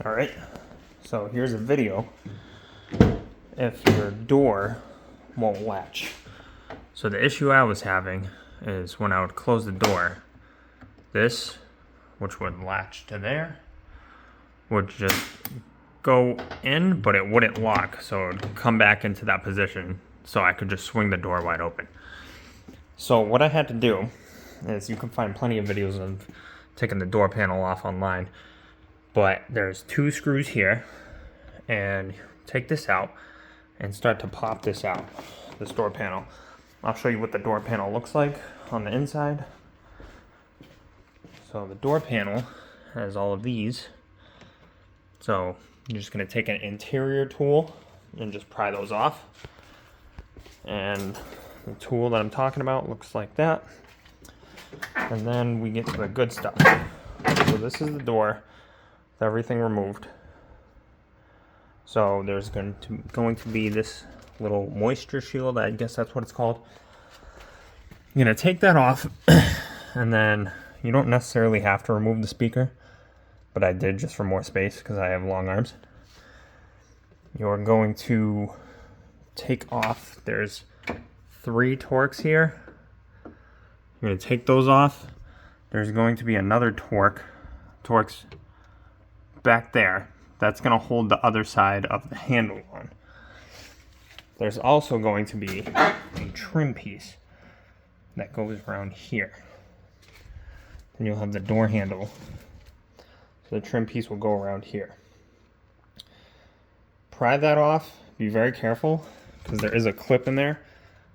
Alright, so here's a video if your door won't latch. So the issue I was having is when I would close the door, this, which would latch to there, would just go in, but it wouldn't lock, so it would come back into that position so I could just swing the door wide open. So what I had to do is, you can find plenty of videos of taking the door panel off online, but there's 2 screws here, and take this out and start to pop this out, this door panel. I'll show you what the door panel looks like on the inside. So the door panel has all of these. So you're just going to take an interior tool and just pry those off. And the tool that I'm talking about looks like that. And then we get to the good stuff. So this is the door with everything removed. So there's going to be this little moisture shield, I guess that's what it's called. You're going to take that off, and then you don't necessarily have to remove the speaker, but I did just for more space because I have long arms. You're going to take off, there's 3 Torx here. You're going to take those off. There's going to be another Torx back there. That's going to hold the other side of the handle on. There's also going to be a trim piece that goes around here. Then you'll have the door handle. So the trim piece will go around here. Pry that off. Be very careful because there is a clip in there.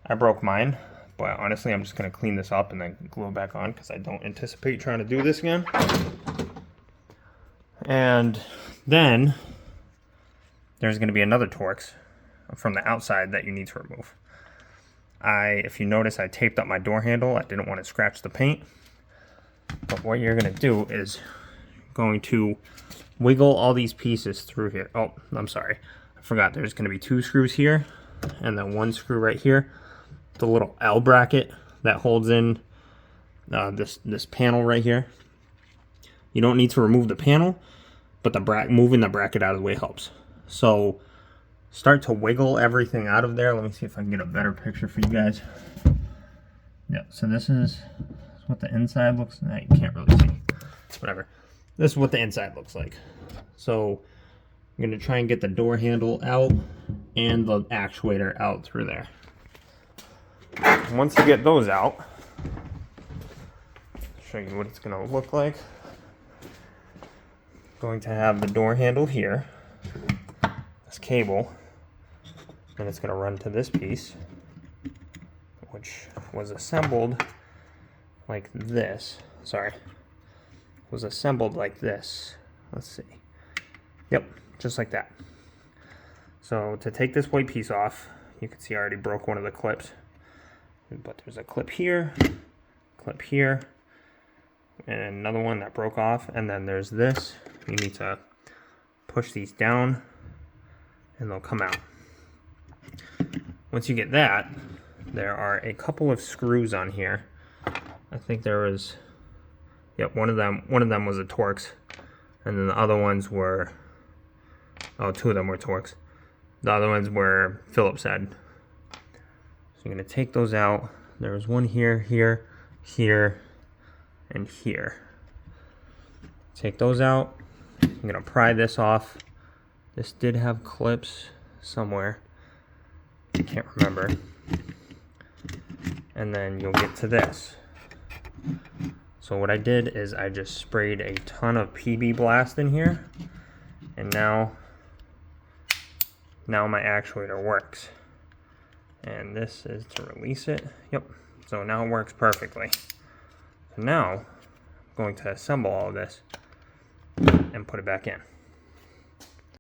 I broke mine, but honestly I'm just going to clean this up and then glue it back on because I don't anticipate trying to do this again. And then there's going to be another Torx from the outside that you need to remove. If you notice, I taped up my door handle. I didn't want to scratch the paint. But what you're going to do is going to wiggle all these pieces through here. Oh, I'm sorry. I forgot there's going to be 2 screws here and then 1 screw right here. The little L bracket that holds in this panel right here. You don't need to remove the panel, but moving the bracket out of the way helps. So start to wiggle everything out of there. Let me see if I can get a better picture for you guys. Yeah, so this is what the inside looks like. You can't really see. Whatever. This is what the inside looks like. So I'm going to try and get the door handle out and the actuator out through there. Once you get those out, I'll show you what it's going to look like. Going to have the door handle here, this cable, and it's going to run to this piece, which was assembled like this. Sorry, was assembled like this. Let's see. Yep, just like that. So to take this white piece off, you can see I already broke one of the clips, but there's a clip here, and another one that broke off, and then there's this. You need to push these down and they'll come out. Once you get that, there are a couple of screws on here. I think there was, yep, one of them was a Torx, and then the other ones were, 2 of them were Torx. The other ones were Phillips head. So you're going to take those out. There was one here, here, here, and here. Take those out. I'm going to pry this off. This did have clips somewhere. I can't remember. And then you'll get to this. So what I did is I just sprayed a ton of PB Blast in here. And now my actuator works. And this is to release it. Yep. So now it works perfectly. So now I'm going to assemble all of this and put it back in.